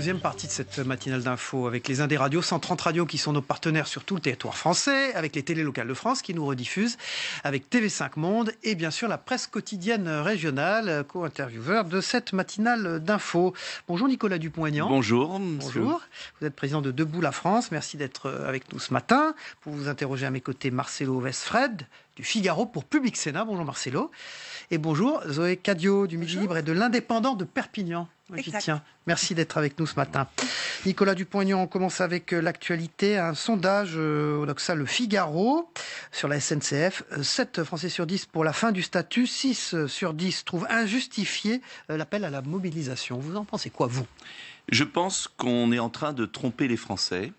deuxième partie de cette matinale d'info avec les Indés Radio, 130 radios qui sont nos partenaires sur tout le territoire français, avec les télés locales de France qui nous rediffusent, avec TV5 Monde et bien sûr la presse quotidienne régionale, co-intervieweur de cette matinale d'info. Bonjour Nicolas Dupont-Aignan. Bonjour. Bonjour. Vous êtes président de Debout la France. Merci d'être avec nous ce matin. Pour vous interroger à mes côtés, Marcelo Westfred du Figaro pour Public Sénat. Bonjour Marcelo. Et bonjour Zoé Cadio du Midi Libre et de l'Indépendant de Perpignan. J'y tiens. Merci d'être avec nous ce matin. Nicolas Dupont-Aignan, on commence avec l'actualité. Un sondage au Doxa Le Figaro sur la SNCF. 7 Français sur 10 pour la fin du statut. 6 sur 10 trouvent injustifié l'appel à la mobilisation. Vous en pensez quoi, vous ? Je pense qu'on est en train de tromper les Français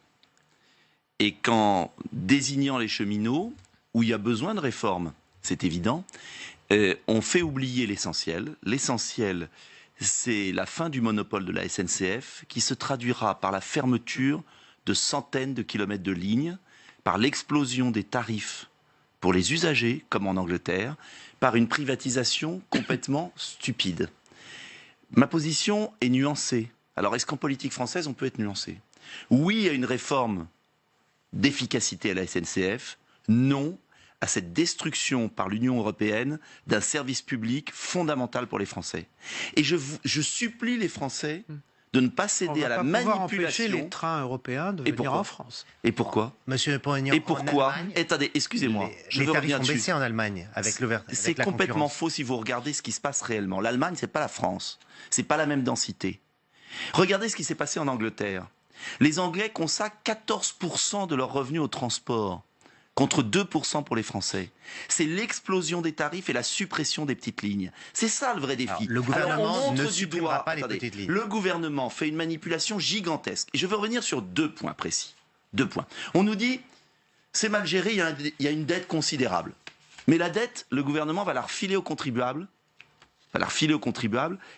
et qu'en désignant les cheminots, où il y a besoin de réformes, c'est évident, on fait oublier l'essentiel. L'essentiel, c'est la fin du monopole de la SNCF qui se traduira par la fermeture de centaines de kilomètres de lignes, par l'explosion des tarifs pour les usagers, comme en Angleterre, par une privatisation complètement stupide. Ma position est nuancée. Alors, est-ce qu'en politique française, on peut être nuancé ? Oui à une réforme d'efficacité à la SNCF, non à cette destruction par l'Union européenne d'un service public fondamental pour les Français. Et je supplie les Français de ne pas céder à la manipulation. On va empêcher les trains européens de venir en France. Et pourquoi ? Monsieur Dupont-Aignan, et pourquoi ? Attendez, excusez-moi. Les tarifs ont baissé en Allemagne avec le C'est complètement faux si vous regardez ce qui se passe réellement. L'Allemagne, c'est pas la France. C'est pas la même densité. Regardez ce qui s'est passé en Angleterre. Les Anglais consacrent 14% de leurs revenus au transport, contre 2% pour les Français. C'est l'explosion des tarifs et la suppression des petites lignes. C'est ça le vrai défi. Alors, le gouvernement ne supprimera pas les petites lignes. Le gouvernement fait une manipulation gigantesque. Et je veux revenir sur 2 points précis. 2 points. On nous dit, c'est mal géré, il y a une dette considérable. Mais la dette, le gouvernement va la refiler aux contribuables.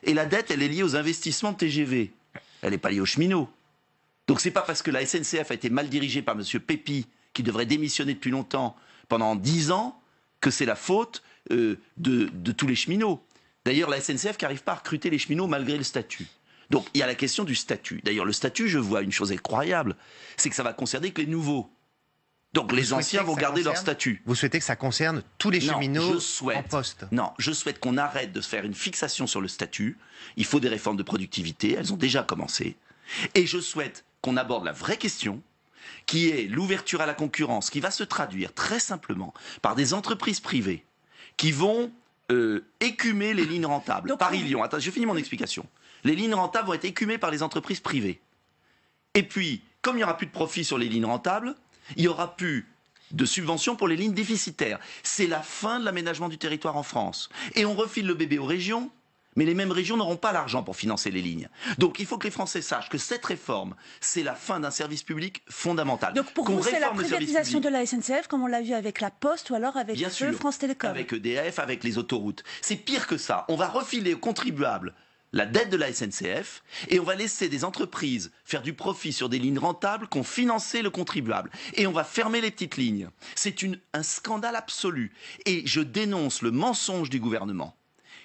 Et la dette, elle est liée aux investissements de TGV. Elle n'est pas liée aux cheminots. Donc c'est pas parce que la SNCF a été mal dirigée par M. Pépi, qui devrait démissionner depuis longtemps, pendant 10 ans, que c'est la faute de tous les cheminots. D'ailleurs, la SNCF qui n'arrive pas à recruter les cheminots malgré le statut. Donc il y a la question du statut. D'ailleurs, le statut, je vois une chose incroyable, c'est que ça va concerner que les nouveaux. Donc les anciens vont garder leur statut. Vous souhaitez que ça concerne tous les cheminots en poste ? Non, je souhaite qu'on arrête de faire une fixation sur le statut. Il faut des réformes de productivité, elles ont déjà commencé. Et je souhaite qu'on aborde la vraie question, qui est l'ouverture à la concurrence, qui va se traduire très simplement par des entreprises privées qui vont écumer les lignes rentables. Paris-Lyon, attends, je finis mon explication. Les lignes rentables vont être écumées par les entreprises privées. Et puis, comme il n'y aura plus de profit sur les lignes rentables, il n'y aura plus de subventions pour les lignes déficitaires. C'est la fin de l'aménagement du territoire en France. Et on refile le bébé aux régions, mais les mêmes régions n'auront pas l'argent pour financer les lignes. Donc il faut que les Français sachent que cette réforme, c'est la fin d'un service public fondamental. Donc pour vous, c'est la privatisation de la SNCF, comme on l'a vu avec la Poste ou alors avec France Télécom. Avec EDF, avec les autoroutes. C'est pire que ça. On va refiler aux contribuables la dette de la SNCF et on va laisser des entreprises faire du profit sur des lignes rentables qu'ont financé le contribuable. Et on va fermer les petites lignes. C'est un scandale absolu. Et je dénonce le mensonge du gouvernement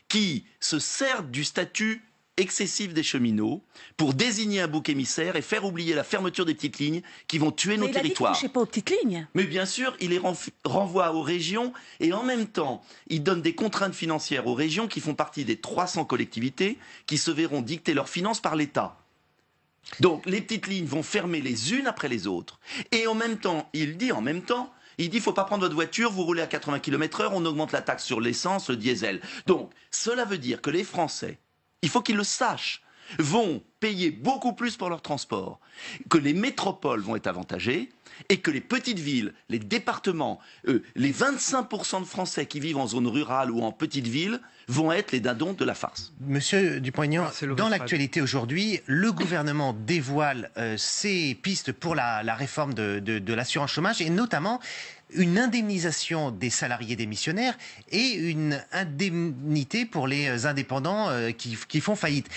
qui se sert du statut excessif des cheminots pour désigner un bouc émissaire et faire oublier la fermeture des petites lignes qui vont tuer nos territoires. Mais il a dit qu'il ne touchait pas aux petites lignes. Mais bien sûr, il les renvoie aux régions et en même temps, il donne des contraintes financières aux régions qui font partie des 300 collectivités qui se verront dicter leurs finances par l'État. Donc les petites lignes vont fermer les unes après les autres. Et en même temps, il dit, il ne faut pas prendre votre voiture, vous roulez à 80 km/h, on augmente la taxe sur l'essence, le diesel. Donc, cela veut dire que les Français, il faut qu'ils le sachent, vont payer beaucoup plus pour leur transport, que les métropoles vont être avantagées et que les petites villes, les départements, les 25% de Français qui vivent en zone rurale ou en petite ville vont être les dindons de la farce. Monsieur Dupont-Aignan, dans l'actualité aujourd'hui, le gouvernement dévoile ses pistes pour la réforme de l'assurance chômage et notamment une indemnisation des salariés démissionnaires et une indemnité pour les indépendants qui font faillite.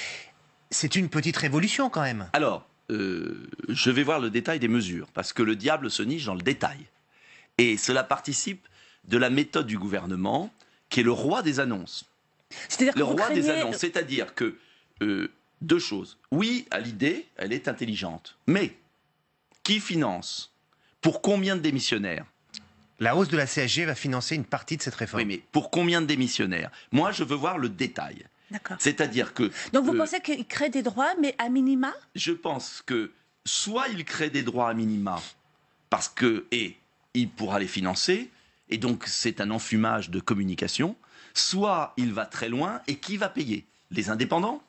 C'est une petite révolution quand même. Alors, je vais voir le détail des mesures, parce que le diable se niche dans le détail. Et cela participe de la méthode du gouvernement, qui est le roi des annonces. C'est-à-dire le roi des annonces, c'est-à-dire que deux choses. Oui, à l'idée, elle est intelligente. Mais qui finance? Pour combien de démissionnaires? La hausse de la CSG va financer une partie de cette réforme. Oui, mais pour combien de démissionnaires? Moi, je veux voir le détail. D'accord. C'est-à-dire que... Donc vous pensez qu'il crée des droits, mais à minima? Je pense que soit il crée des droits à minima, parce que... et il pourra les financer, et donc c'est un enfumage de communication, soit il va très loin, et qui va payer? Les indépendants?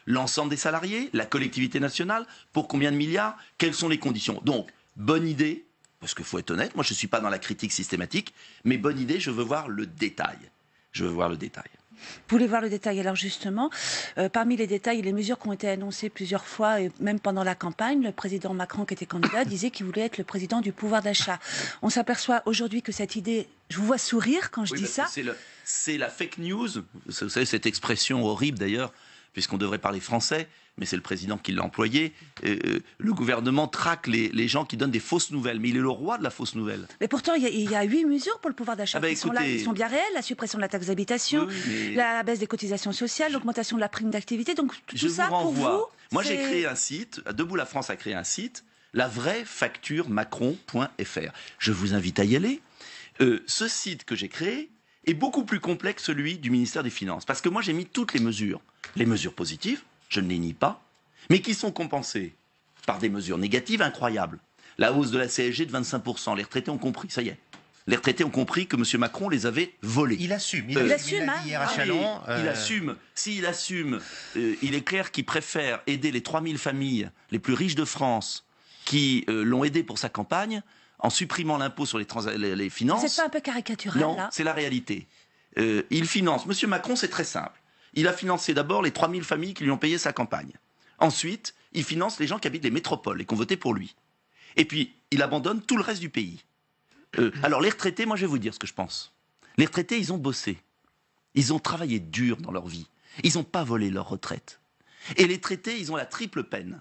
L'ensemble des salariés? La collectivité nationale? Pour combien de milliards? Quelles sont les conditions? Donc, bonne idée, parce qu'il faut être honnête, moi je ne suis pas dans la critique systématique, mais bonne idée, je veux voir le détail. Je veux voir le détail. Vous voulez voir le détail? Alors justement, parmi les détails et les mesures qui ont été annoncées plusieurs fois, et même pendant la campagne, le président Macron, qui était candidat, disait qu'il voulait être le président du pouvoir d'achat. On s'aperçoit aujourd'hui que cette idée, je vous vois sourire quand je dis ça. C'est la fake news, vous savez cette expression horrible d'ailleurs, puisqu'on devrait parler français, mais c'est le président qui l'a employé. Le gouvernement traque les gens qui donnent des fausses nouvelles, mais il est le roi de la fausse nouvelle. Mais pourtant, il y a 8 mesures pour le pouvoir d'achat qui sont là, qui sont bien réelles. La suppression de la taxe d'habitation, la baisse des cotisations sociales, l'augmentation de la prime d'activité. Donc tout ça, pour vous... Moi, j'ai créé un site, Debout la France a créé un site, la vraie facture macron.fr. Je vous invite à y aller. Ce site que j'ai créé est beaucoup plus complet que celui du ministère des Finances. Parce que moi, j'ai mis toutes les mesures positives, je ne les nie pas, mais qui sont compensées par des mesures négatives incroyables. La hausse de la CSG de 25%, les retraités ont compris, ça y est. Les retraités ont compris que M. Macron les avait volés. Il assume. Il assume, hein. Hier à Chalon. Il assume. S'il assume, il est clair qu'il préfère aider les 3000 familles les plus riches de France qui l'ont aidé pour sa campagne en supprimant l'impôt sur les finances. C'est pas un peu caricatural, non, là? c'est la réalité. Il finance. M. Macron, c'est très simple. Il a financé d'abord les 3000 familles qui lui ont payé sa campagne. Ensuite, il finance les gens qui habitent les métropoles et qui ont voté pour lui. Et puis, il abandonne tout le reste du pays. Alors, les retraités, moi, je vais vous dire ce que je pense. Les retraités, ils ont bossé. Ils ont travaillé dur dans leur vie. Ils n'ont pas volé leur retraite. Et les traités, ils ont la triple peine.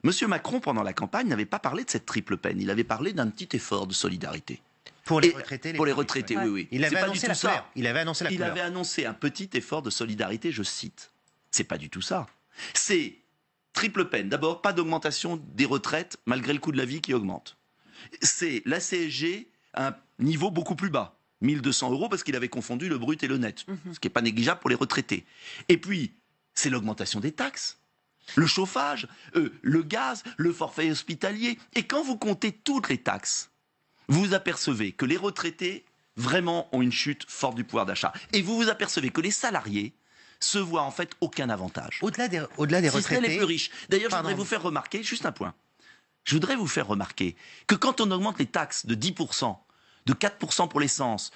Monsieur Macron, pendant la campagne, n'avait pas parlé de cette triple peine. Il avait parlé d'un petit effort de solidarité. Pour les retraités, oui, oui. Il avait annoncé la couleur. Il avait annoncé la couleur. Il avait annoncé un petit effort de solidarité, je cite. C'est pas du tout ça. C'est triple peine. D'abord, pas d'augmentation des retraites malgré le coût de la vie qui augmente. C'est la CSG à un niveau beaucoup plus bas. 1 200 € parce qu'il avait confondu le brut et le net. Ce qui n'est pas négligeable pour les retraités. Et puis, c'est l'augmentation des taxes. Le chauffage, le gaz, le forfait hospitalier. Et quand vous comptez toutes les taxes, vous vous apercevez que les retraités, vraiment, ont une chute forte du pouvoir d'achat. Et vous vous apercevez que les salariés se voient en fait aucun avantage. Au-delà des retraités... les plus riches. D'ailleurs, je voudrais vous faire remarquer, juste un point. Je voudrais vous faire remarquer que quand on augmente les taxes de 10%, de 4% pour l'essence,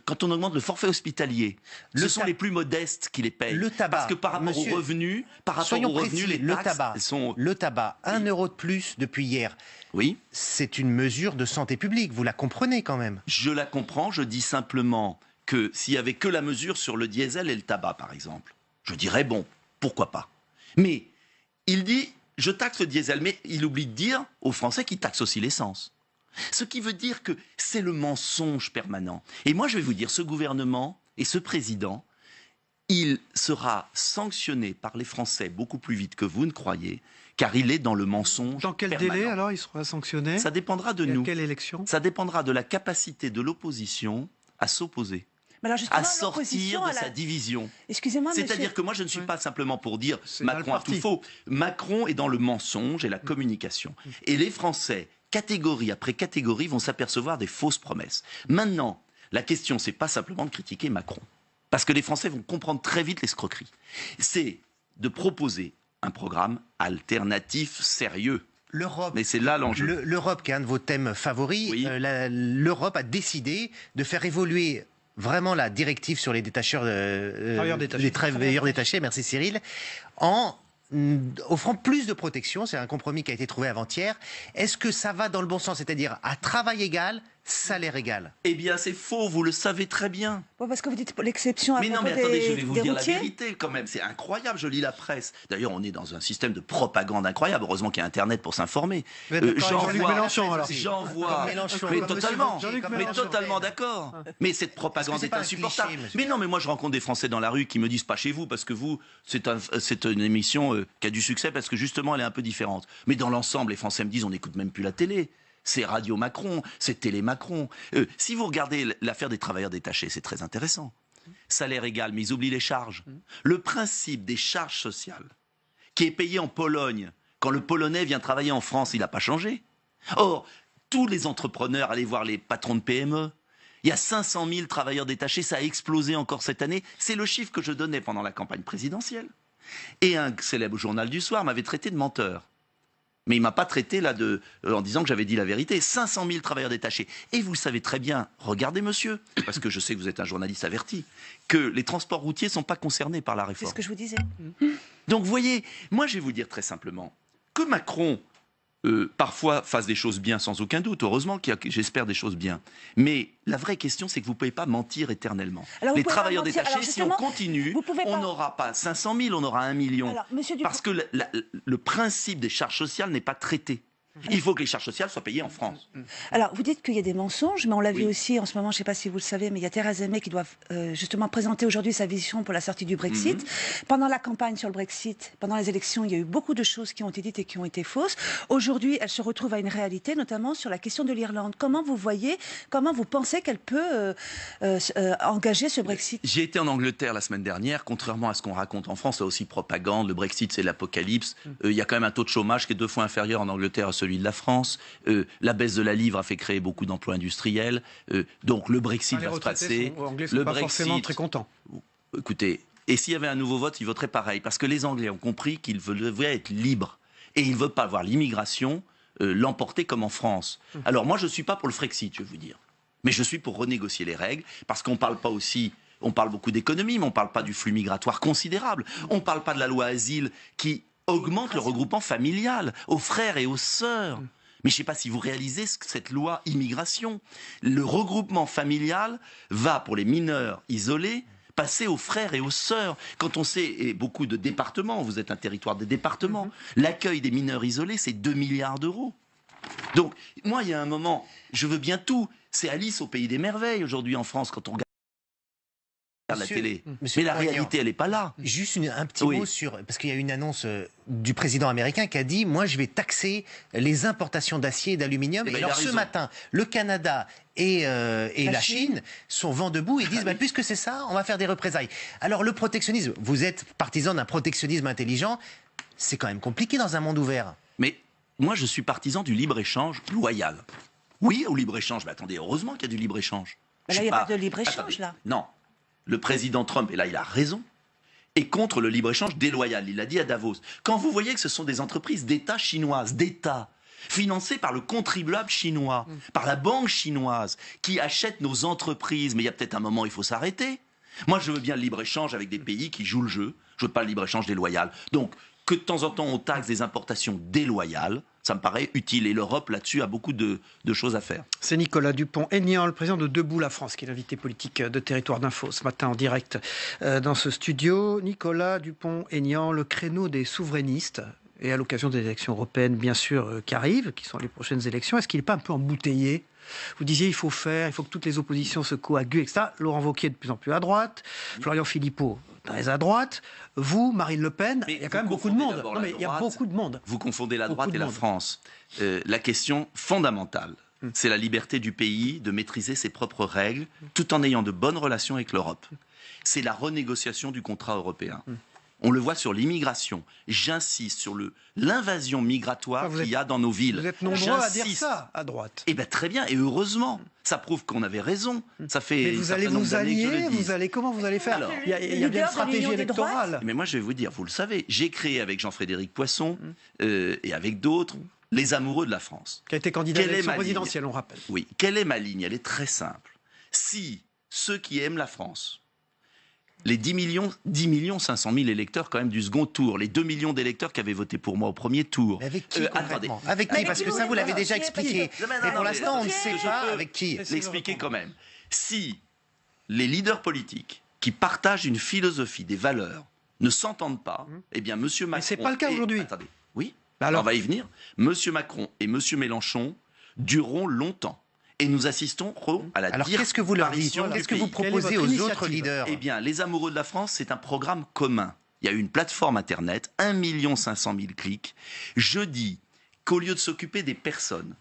quand on augmente le forfait hospitalier, ce sont les plus modestes qui les payent. Le tabac, parce que par rapport aux revenus, les taxes sont... Le tabac, 1 € de plus depuis hier. Oui. C'est une mesure de santé publique, vous la comprenez quand même. Je la comprends, je dis simplement que s'il n'y avait que la mesure sur le diesel et le tabac, par exemple, je dirais, bon, pourquoi pas. Mais il dit, je taxe le diesel, mais il oublie de dire aux Français qu'il taxe aussi l'essence. Ce qui veut dire que c'est le mensonge permanent. Et moi, je vais vous dire, ce gouvernement et ce président, il sera sanctionné par les Français beaucoup plus vite que vous ne croyez, car il est dans le mensonge Dans quel permanent. délai, alors, il sera sanctionné? Ça dépendra de nous. Quelle élection? Ça dépendra de la capacité de l'opposition à s'opposer, à sortir de sa division. Excusez-moi, c'est-à-dire que moi, je ne suis pas simplement pour dire Macron a tout faux. Macron est dans le mensonge et la communication. Et les Français, catégorie après catégorie, vont s'apercevoir des fausses promesses. Maintenant, la question, c'est pas simplement de critiquer Macron. Parce que les Français vont comprendre très vite l'escroquerie. C'est de proposer un programme alternatif sérieux. Mais c'est là l'enjeu. L'Europe, qui est un de vos thèmes favoris, oui. L'Europe a décidé de faire évoluer vraiment la directive sur les travailleurs détachés, merci Cyril, en offrant plus de protection. C'est un compromis qui a été trouvé avant-hier. Est-ce que ça va dans le bon sens, c'est-à-dire à travail égal, salaire égal. Eh bien, c'est faux, vous le savez très bien. Bon, parce que vous dites l'exception à Mais non, propos mais attendez, je des, vais vous des dire routiers. la vérité quand même. C'est incroyable, je lis la presse. D'ailleurs, on est dans un système de propagande incroyable. Heureusement qu'il y a Internet pour s'informer. Vous êtes d'accord avec Jean-Luc Mélenchon, alors J'en vois. Comme Mélenchon, Mais comme totalement. Monsieur Wauquiez, Mais comme totalement Mélenchon. d'accord. Mais cette propagande c'est est pas un insupportable. cliché, monsieur Mais non, mais moi je rencontre des Français dans la rue qui me disent pas chez vous parce que vous, c'est une émission qui a du succès parce que justement elle est un peu différente. Mais dans l'ensemble, les Français me disent on n'écoute même plus la télé. C'est Radio Macron, c'est Télé Macron. Si vous regardez l'affaire des travailleurs détachés, c'est très intéressant. Salaire égal, mais ils oublient les charges. Le principe des charges sociales, qui est payé en Pologne, quand le Polonais vient travailler en France, il n'a pas changé. Or, tous les entrepreneurs, allez voir les patrons de PME, il y a 500 000 travailleurs détachés, ça a explosé encore cette année. C'est le chiffre que je donnais pendant la campagne présidentielle. Et un célèbre journal du soir m'avait traité de menteur. Mais il m'a pas traité là en disant que j'avais dit la vérité. 500 000 travailleurs détachés. Et vous savez très bien, regardez monsieur, parce que je sais que vous êtes un journaliste averti, que les transports routiers sont pas concernés par la C'est réforme. ce que je vous disais. Donc vous voyez, moi je vais vous dire très simplement, que Macron parfois fasse des choses bien sans aucun doute, heureusement qu'il y a, j'espère, des choses bien. Mais la vraie question, c'est que vous ne pouvez pas mentir éternellement. Alors, vous Les pouvez pas travailleurs mentir. détachés, Alors, si on justement, continue, vous pouvez on pas- n'aura pas 500 000, on aura 1 million. Alors, monsieur Dupont- Parce que le principe des charges sociales n'est pas traité. Il faut que les charges sociales soient payées en France. Alors, vous dites qu'il y a des mensonges, mais on l'a vu Oui. aussi en ce moment, je ne sais pas si vous le savez, mais il y a Theresa May qui doit justement présenter aujourd'hui sa vision pour la sortie du Brexit. Pendant la campagne sur le Brexit, pendant les élections, il y a eu beaucoup de choses qui ont été dites et qui ont été fausses. Aujourd'hui, elle se retrouve à une réalité, notamment sur la question de l'Irlande. Comment vous voyez, comment vous pensez qu'elle peut engager ce Brexit? J'ai été en Angleterre la semaine dernière, contrairement à ce qu'on raconte en France, là aussi propagande, le Brexit c'est l'apocalypse. Il y a quand même un taux de chômage qui est 2 fois inférieur en Angleterre à celui de la France. La baisse de la livre a fait créer beaucoup d'emplois industriels. Donc le Brexit Les va se retraités passer. anglais sont Le pas forcément Brexit, très contents. écoutez, et s'il y avait un nouveau vote, ils voteraient pareil, parce que les Anglais ont compris qu'ils devaient être libres. Et ils ne veulent pas voir l'immigration l'emporter comme en France. Alors moi, je ne suis pas pour le Frexit, je vais vous dire. Mais je suis pour renégocier les règles, parce qu'on ne parle pas aussi... On parle beaucoup d'économie, mais on ne parle pas du flux migratoire considérable. On ne parle pas de la loi asile qui augmente le regroupement familial aux frères et aux sœurs. Mais je ne sais pas si vous réalisez cette loi immigration. Le regroupement familial va, pour les mineurs isolés, passer aux frères et aux sœurs. Quand on sait, et beaucoup de départements, vous êtes un territoire de départements, l'accueil des mineurs isolés, c'est 2 milliards d'euros. Donc, moi, il y a un moment, je veux bien tout. C'est Alice au pays des merveilles aujourd'hui en France quand on regarde la télé. Monsieur Mais la Poignant. réalité, elle n'est pas là. Juste un petit Oui. mot sur... Parce qu'il y a une annonce du président américain qui a dit « Moi, je vais taxer les importations d'acier et d'aluminium. Eh ben, Et il a alors, ce raison. matin, le Canada et la Chine sont vent debout et disent Ah bah, puisque c'est ça, on va faire des représailles. Alors, le protectionnisme, vous êtes partisan d'un protectionnisme intelligent, c'est quand même compliqué dans un monde ouvert. Mais moi, je suis partisan du libre-échange loyal. Oui, au libre-échange. Mais attendez, heureusement qu'il y a du libre-échange. Mais là, Je il suis n'y a pas de libre-échange, Attendez, là. Non. Le président Trump, et là, il a raison, est contre le libre-échange déloyal. Il l'a dit à Davos. Quand vous voyez que ce sont des entreprises d'État chinoises, d'État, financées par le contribuable chinois, par la banque chinoise, qui achètent nos entreprises, mais il y a peut-être un moment, il faut s'arrêter. Moi, je veux bien le libre-échange avec des pays qui jouent le jeu. Je veux pas le libre-échange déloyal. Donc, que de temps en temps, on taxe des importations déloyales, ça me paraît utile. Et l'Europe, là-dessus, a beaucoup de choses à faire. C'est Nicolas Dupont-Aignan, le président de Debout la France, qui est l'invité politique de Territoire d'Info ce matin en direct dans ce studio. Nicolas Dupont-Aignan, le créneau des souverainistes, et à l'occasion des élections européennes, bien sûr, qui arrivent, qui sont les prochaines élections, est-ce qu'il n'est pas un peu embouteillé ? Vous disiez il faut que toutes les oppositions se coagulent, etc. Laurent Wauquiez de plus en plus à droite, Florian Philippot très à droite, vous, Marine Le Pen, Mais il y a vous quand même beaucoup de confondez monde. d'abord Non, la mais il y a droite. beaucoup de monde. Vous confondez la Beaucoup droite de et la monde. France. La question fondamentale, c'est la liberté du pays de maîtriser ses propres règles tout en ayant de bonnes relations avec l'Europe. C'est la renégociation du contrat européen. On le voit sur l'immigration. J'insiste sur l'invasion migratoire Enfin, vous qu'il y a dans nos villes. Vous êtes nombreux à dire J'insiste. ça à droite. Eh bien très bien, et heureusement. Ça prouve qu'on avait raison. Ça fait Mais un vous certain allez nombre vous d'années que je allier, le dis. comment vous allez faire? Alors, il y a bien leader une de stratégie l'Union des droites. électorale. Mais moi, je vais vous dire, vous le savez, j'ai créé avec Jean-Frédéric Poisson et avec d'autres les amoureux de la France. Qui a été candidat à Quelle est l'élection ma ligne présidentielle, on rappelle. Oui, quelle est ma ligne? Elle est très simple. Si ceux qui aiment la France les 10 millions 500 000 électeurs quand même du second tour, les 2 millions d'électeurs qui avaient voté pour moi au premier tour. Mais avec qui concrètement? Avec qui? Parce que ça, vous l'avez déjà expliqué. Mais pour l'instant, on ne sait pas avec qui. L'expliquer quand même. Si les leaders politiques qui partagent une philosophie, des valeurs, ne s'entendent pas, eh bien, M. Macron... Mais c'est pas le cas aujourd'hui. Attendez, oui, alors... on va y venir. M. Macron et M. Mélenchon dureront longtemps. Et nous assistons à la Alors qu'est-ce que vous leur dites? Qu'est-ce que vous proposez aux autres leaders? Eh bien, les Amoureux de la France, c'est un programme commun. Il y a une plateforme Internet, 1 500 000 clics. Je dis qu'au lieu de s'occuper des personnes,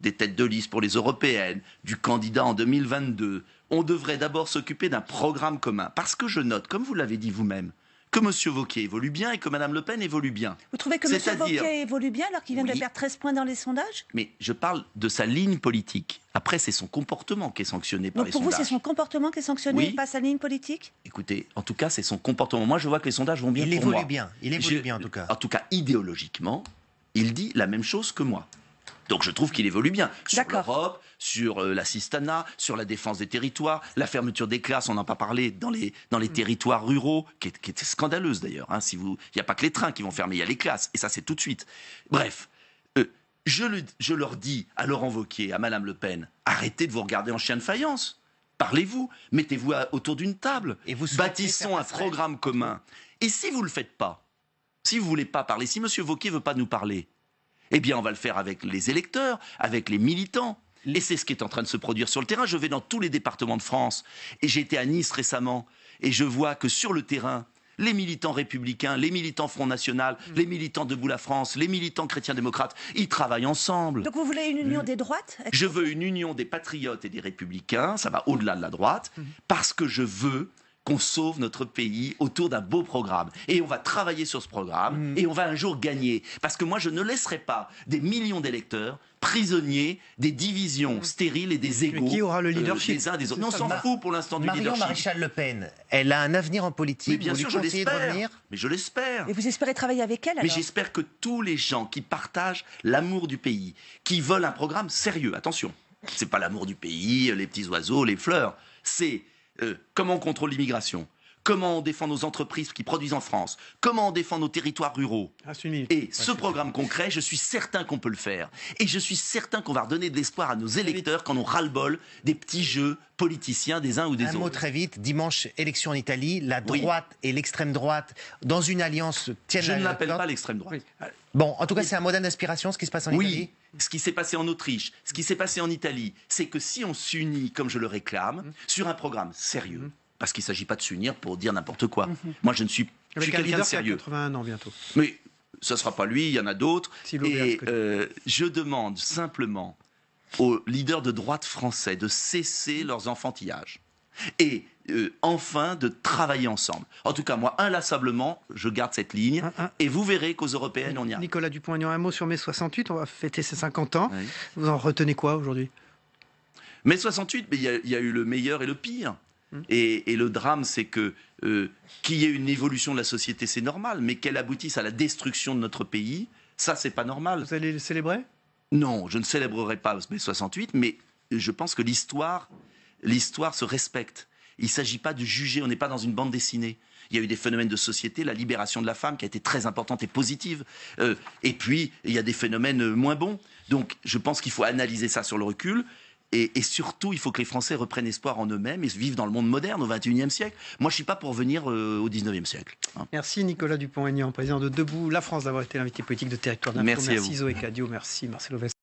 des têtes de liste pour les européennes, du candidat en 2022, on devrait d'abord s'occuper d'un programme commun. Parce que je note, comme vous l'avez dit vous-même, que M. Wauquiez évolue bien et que Mme Le Pen évolue bien. Vous trouvez que M. Wauquiez évolue bien alors qu'il vient de perdre 13 points dans les sondages? Mais je parle de sa ligne politique. Après, c'est son comportement qui est sanctionné par les sondages. Donc pour vous, c'est son comportement qui est sanctionné et pas sa ligne politique? Écoutez, en tout cas, c'est son comportement. Moi, je vois que les sondages vont bien pour moi. Il évolue bien, en tout cas. En tout cas, idéologiquement, il dit la même chose que moi. Donc je trouve qu'il évolue bien. Sur l'Europe, sur l'assistanat, sur la défense des territoires, la fermeture des classes, on n'en a pas parlé, dans les territoires ruraux, qui est scandaleuse d'ailleurs. Hein, il n'y a pas que les trains qui vont fermer, il y a les classes. Et ça, c'est tout de suite. Bref, je leur dis à Laurent Wauquiez, à Madame Le Pen, arrêtez de vous regarder en chien de faïence. Parlez-vous, mettez-vous autour d'une table. Et bâtissons un programme commun. Et si vous ne le faites pas, si vous ne voulez pas parler, si M. Wauquiez ne veut pas nous parler, eh bien, on va le faire avec les électeurs, avec les militants. Et c'est ce qui est en train de se produire sur le terrain. Je vais dans tous les départements de France. Et j'ai été à Nice récemment. Et je vois que sur le terrain, les militants républicains, les militants Front National, les militants Debout la France, les militants chrétiens-démocrates, ils travaillent ensemble. Donc vous voulez une union des droites? Je veux une union des patriotes et des républicains. Ça va au-delà de la droite. Parce que je veux qu'on sauve notre pays autour d'un beau programme. Et on va travailler sur ce programme et on va un jour gagner. Parce que moi, je ne laisserai pas des millions d'électeurs prisonniers des divisions stériles et des égos. Mais qui aura le leadership des uns des autres. Non, on s'en fout pour l'instant du leadership. Marion Maréchal Le Pen, elle a un avenir en politique. Mais bien sûr, je l'espère. Mais je l'espère. Et vous espérez travailler avec elle alors? Mais j'espère que tous les gens qui partagent l'amour du pays, qui veulent un programme sérieux, attention, c'est pas l'amour du pays, les petits oiseaux, les fleurs, c'est comment on contrôle l'immigration, comment on défend nos entreprises qui produisent en France, comment on défend nos territoires ruraux. Et ce programme concret, je suis certain qu'on peut le faire. Et je suis certain qu'on va redonner de l'espoir à nos électeurs quand on ras-le-bol des petits jeux politiciens des uns ou des autres. Un mot très vite, dimanche, élection en Italie, la droite et l'extrême droite, dans une alliance, tiennent Je ne l'appelle pas l'extrême droite. Bon, en tout cas, c'est un modèle d'inspiration, ce qui se passe en Italie. Ce qui s'est passé en Autriche, ce qui s'est passé en Italie, c'est que si on s'unit, comme je le réclame, sur un programme sérieux, parce qu'il ne s'agit pas de s'unir pour dire n'importe quoi. Moi, je suis quelqu'un de sérieux. Avec un leader qui a 81 ans bientôt. Mais ce ne sera pas lui, il y en a d'autres. Et je demande simplement aux leaders de droite français de cesser leurs enfantillages. Et enfin de travailler ensemble. En tout cas, moi, inlassablement, je garde cette ligne. Et vous verrez qu'aux européennes, on y arrive. Nicolas Dupont-Aignan, un mot sur mai 68. On va fêter ses 50 ans. Oui. Vous en retenez quoi aujourd'hui? Mai 68, mais il y a eu le meilleur et le pire. Et le drame, c'est que qu'il y ait une évolution de la société, c'est normal. Mais qu'elle aboutisse à la destruction de notre pays, ça, c'est pas normal. Vous allez le célébrer? Non, je ne célébrerai pas mai 68, mais je pense que l'histoire se respecte. Il ne s'agit pas de juger, on n'est pas dans une bande dessinée. Il y a eu des phénomènes de société, la libération de la femme qui a été très importante et positive. Et puis, il y a des phénomènes moins bons. Donc, je pense qu'il faut analyser ça sur le recul. Et surtout, il faut que les Français reprennent espoir en eux-mêmes et vivent dans le monde moderne, au XXIe siècle. Moi, je ne suis pas pour venir au XIXe siècle. Merci Nicolas Dupont-Aignan, président de Debout la France, d'avoir été l'invité politique de Territoire d'Info. Merci Zoé Cadio, merci Marcelo West.